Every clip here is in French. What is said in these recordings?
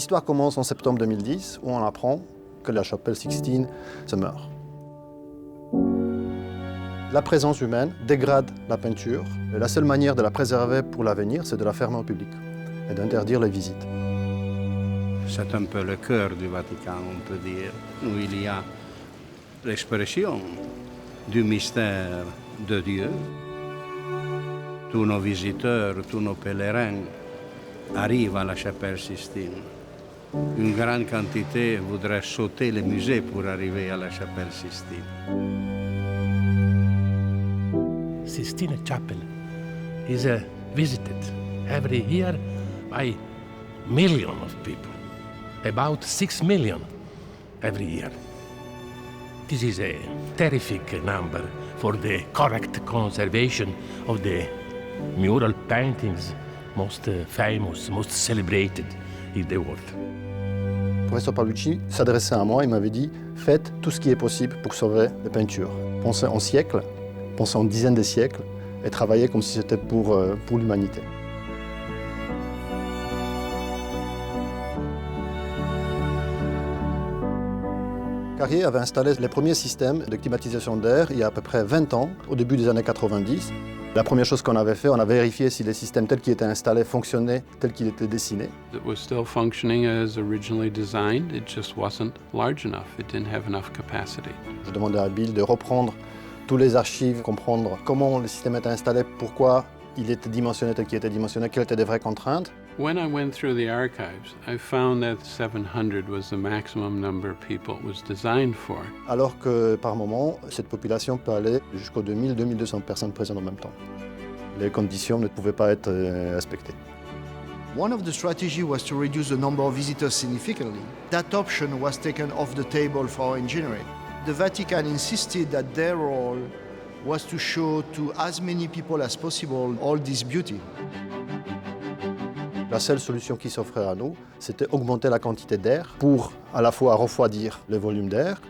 L'histoire commence en septembre 2010, où on apprend que la chapelle Sixtine se meurt. La présence humaine dégrade la peinture. Et la seule manière de la préserver pour l'avenir, c'est de la fermer au public et d'interdire les visites. C'est un peu le cœur du Vatican, on peut dire, où il y a l'expression du mystère de Dieu. Tous nos visiteurs, tous nos pèlerins arrivent à la chapelle Sixtine. Une grande quantité voudrait sauter le musée pour arriver à la chapelle Sixtine. Sistine Chapel is visited every year by millions of people, about 6 million every year. This is a terrific number for the correct conservation of the mural paintings most famous, most celebrated in the world. Le professeur Paolucci s'adressait à moi et m'avait dit « Faites tout ce qui est possible pour sauver les peintures. Pensez en siècles, pensez en dizaines de siècles et travaillez comme si c'était pour l'humanité. » Carrier avait installé les premiers systèmes de climatisation d'air il y a à peu près 20 ans, au début des années 90. La première chose qu'on avait fait, on a vérifié si les systèmes tels qu'ils étaient installés fonctionnaient tels qu'ils étaient dessinés. It was still functioning as originally designed, it just wasn't large enough, it didn't have enough capacity. Je demandais à Bill de reprendre tous les archives, comprendre comment le système était installé, pourquoi il était dimensionné tel qu'il était dimensionné, quelles étaient les vraies contraintes. When I went through the archives, I found that 700 was the maximum number of people it was designed for. Alors que par moment, cette population peut aller jusqu'aux 2000-2200 personnes présentes en même temps. Les conditions ne pouvaient pas être respectées. One of the strategies was to reduce the number of visitors significantly. That option was taken off the table for engineering. The Vatican insisted that their role was to show to as many people as possible all this beauty. La seule solution qui s'offrait à nous, c'était augmenter la quantité d'air pour à la fois refroidir le volume d'air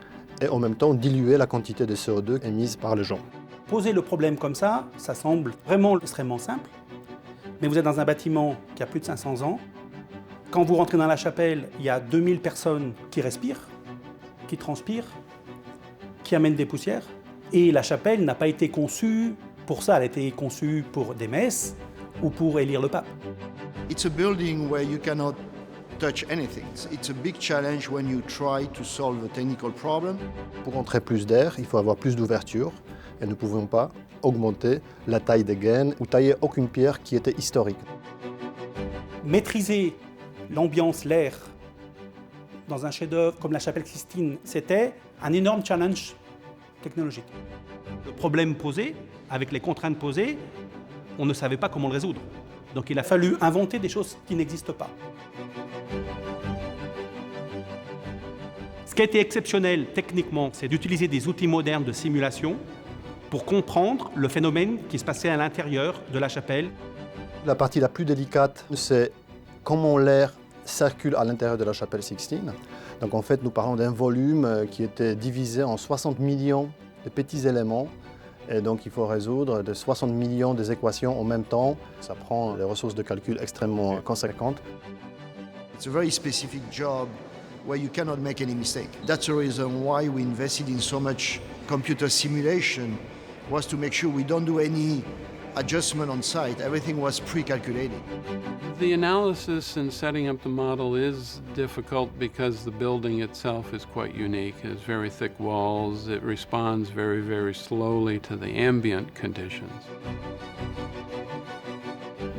et en même temps diluer la quantité de CO2 émise par les gens. Poser le problème comme ça semble vraiment extrêmement simple. Mais vous êtes dans un bâtiment qui a plus de 500 ans. Quand vous rentrez dans la chapelle, il y a 2000 personnes qui respirent, qui transpirent, qui amènent des poussières. Et la chapelle n'a pas été conçue pour ça, elle a été conçue pour des messes ou pour élire le pape. It's a building where you cannot touch anything. It's a big challenge when you try to solve a technical problem. Pour entrer plus d'air, il faut avoir plus d'ouverture et nous ne pouvions pas augmenter la taille des gaines ou tailler aucune pierre qui était historique. Maîtriser l'ambiance, l'air, dans un chef-d'œuvre comme la chapelle Sixtine, c'était un énorme challenge technologique. Le problème posé, avec les contraintes posées, on ne savait pas comment le résoudre. Donc il a fallu inventer des choses qui n'existent pas. Ce qui a été exceptionnel techniquement, c'est d'utiliser des outils modernes de simulation pour comprendre le phénomène qui se passait à l'intérieur de la chapelle. La partie la plus délicate, c'est comment l'air circule à l'intérieur de la chapelle Sixtine. Donc en fait, nous parlons d'un volume qui était divisé en 60 millions de petits éléments. Et donc il faut résoudre de 60 millions des équations en même temps. Ça prend des ressources de calcul extrêmement conséquentes. It's a very specific job where you cannot make any mistake. That's the reason why we invested in so much computer simulation, was to make sure we don't do any adjustment on site. Everything was pre-calculated. The analysis and setting up the model is difficult because the building itself is quite unique. It has very thick walls. It responds very, very slowly to the ambient conditions.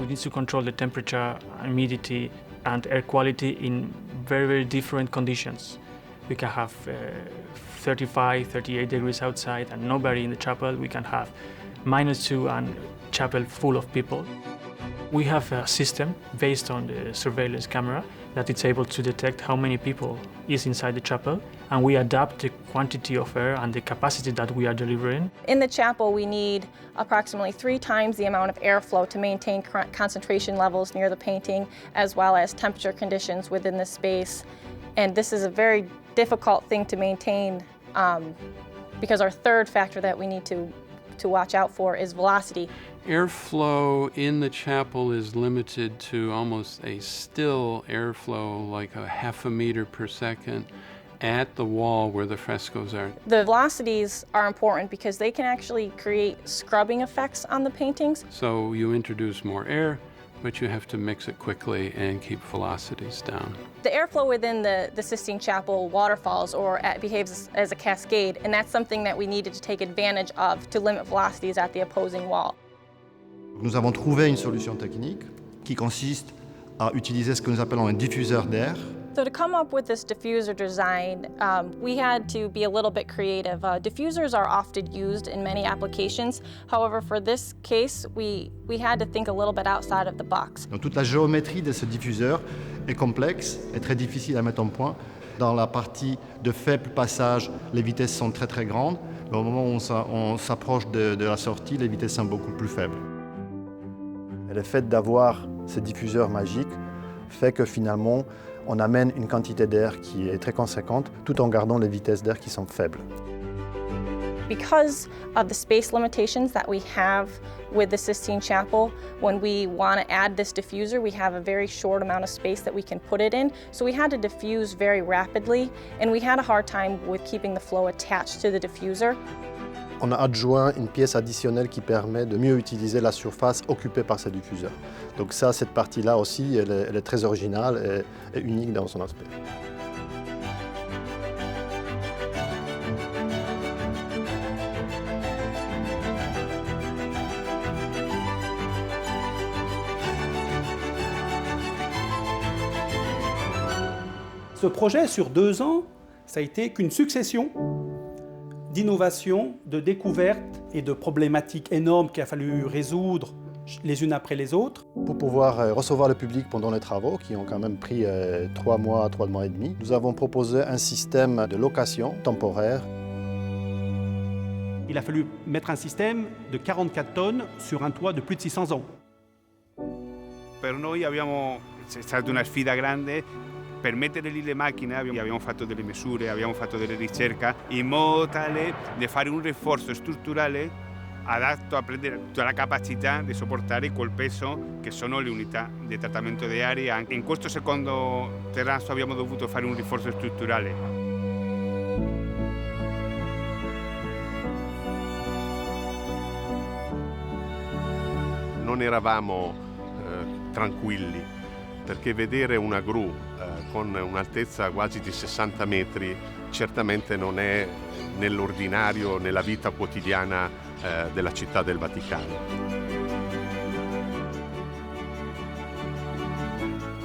We need to control the temperature, humidity, and air quality in very, very different conditions. We can have 35, 38 degrees outside and nobody in the chapel. We can have -2 and chapel full of people. We have a system based on the surveillance camera that it's able to detect how many people is inside the chapel, and we adapt the quantity of air and the capacity that we are delivering. In the chapel, we need approximately 3 times the amount of airflow to maintain concentration levels near the painting, as well as temperature conditions within the space. And this is a very difficult thing to maintain because our third factor that we need to to watch out for is velocity. Airflow in the chapel is limited to almost a still airflow, like a half a meter per second, at the wall where the frescoes are. The velocities are important because they can actually create scrubbing effects on the paintings. So you introduce more air, but you have to mix it quickly and keep velocities down. The airflow within the Sistine Chapel waterfalls behaves as a cascade, and that's something that we needed to take advantage of to limit velocities at the opposing wall. Nous avons trouvé une solution technique qui consiste à utiliser ce que nous appelons un diffuseur d'air. So to come up with this diffuser design, we had to be a little bit creative. Diffusers are often used in many applications. However, for this case, we had to think a little bit outside of the box. Donc, toute la géométrie de ce diffuseur est complexe et très difficile à mettre en point. Dans la partie de faible passage, les vitesses sont très très grandes. Mais au moment où on s'approche de la sortie, les vitesses sont beaucoup plus faibles. Et le fait d'avoir ces diffuseurs magiques fait que finalement, on amène une quantité d'air qui est très conséquente, tout en gardant les vitesses d'air qui sont faibles. Because of the space limitations that we have with the Sistine Chapel, when we want to add this diffuser, we have a very short amount of space that we can put it in. So we had to diffuse very rapidly, and we had a hard time with keeping the flow attached to the diffuser. On a adjoint une pièce additionnelle qui permet de mieux utiliser la surface occupée par ces diffuseurs. Donc ça, cette partie-là aussi, elle est très originale et unique dans son aspect. Ce projet, sur 2 ans, ça a été qu'une succession d'innovations, de découvertes et de problématiques énormes qu'il a fallu résoudre les unes après les autres. Pour pouvoir recevoir le public pendant les travaux, qui ont quand même pris 3 mois et demi, nous avons proposé un système de location temporaire. Il a fallu mettre un système de 44 tonnes sur un toit de plus de 600 ans. Per noi è stata una sfida grande. Per mettere lì le macchine abbiamo fatto delle misure, abbiamo fatto delle ricerche in modo tale da fare un rinforzo strutturale adatto a prendere tutta la capacità di sopportare quel peso che sono le unità di trattamento di aria. Anche in questo secondo terrazzo abbiamo dovuto fare un rinforzo strutturale. Non eravamo tranquilli, perché vedere una gru con un'altezza quasi di 60 metri certamente non è nell'ordinario, nella vita quotidiana della città del Vaticano.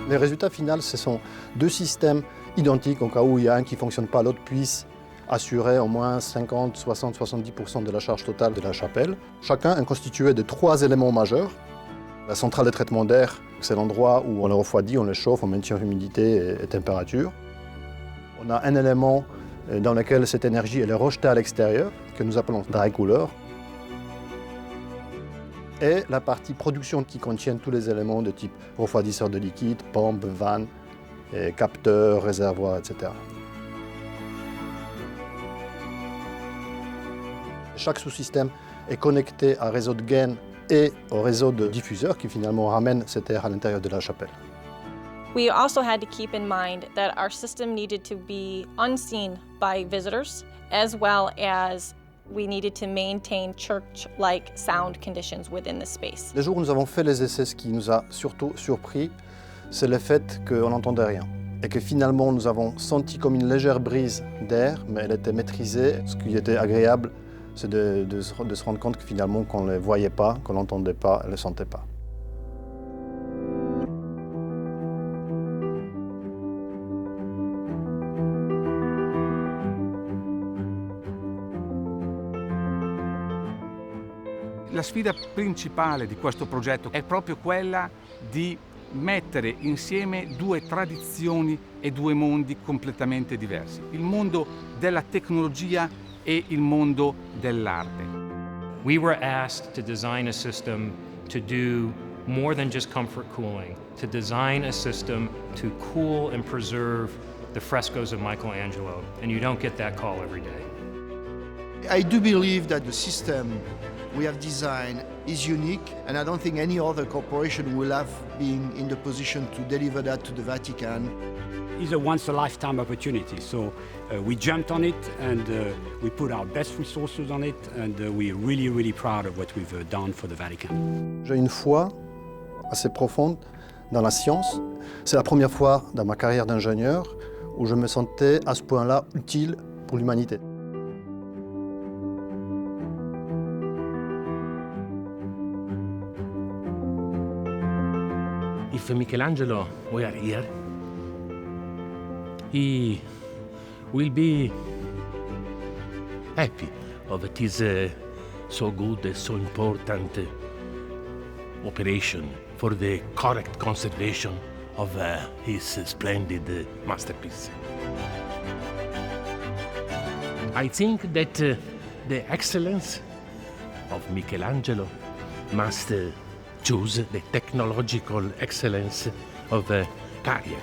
Les résultats finaux, ce sont 2 systèmes identiques, au cas où il y a un qui ne fonctionne pas, l'autre puisse assurer au moins 50, 60, 70% de la charge totale de la chapelle. Chacun est constitué de 3 éléments majeurs. La centrale de traitement d'air, c'est l'endroit où on le refroidit, on le chauffe, on maintient humidité et température. On a un élément dans lequel cette énergie elle est rejetée à l'extérieur, que nous appelons dry cooler. Et la partie production qui contient tous les éléments de type refroidisseur de liquide, pompe, vanne, capteur, réservoir, etc. Chaque sous-système est connecté à un réseau de gaines et au réseau de diffuseurs qui finalement ramène cet air à l'intérieur de la chapelle. We also had to keep in mind that our system needed to be unseen by visitors, as well as we needed to maintain church-like sound conditions within the space. Les jours où nous avons fait les essais, ce qui nous a surtout surpris, c'est le fait qu'on n'entendait rien. Et que finalement, nous avons senti comme une légère brise d'air, mais elle était maîtrisée. Ce qui était agréable, c'est de se rendre compte que finalement, qu'on ne les voyait pas, qu'on ne l'entendait pas, elle ne le sentait pas. La sfida principale di questo progetto è proprio quella di mettere insieme 2 tradizioni e 2 mondi completamente diversi, il mondo della tecnologia e il mondo dell'arte. We were asked to design a system to do more than just comfort cooling, to design a system to cool and preserve the frescoes of Michelangelo, and you don't get that call every day. I do believe that the system we have designed is unique, and I don't think any other corporation will have been in the position to deliver that to the Vatican. It's a once-a-lifetime opportunity, so we jumped on it and we put our best resources on it, and we're really, really proud of what we've done for the Vatican. J'ai une foi assez profonde dans la science. C'est la première fois dans ma carrière d'ingénieur où je me sentais à ce point-là utile pour l'humanité. If Michelangelo were here, he will be happy of this so good, so important operation for the correct conservation of his splendid masterpiece. I think that the excellence of Michelangelo must choose the technological excellence of Carrier.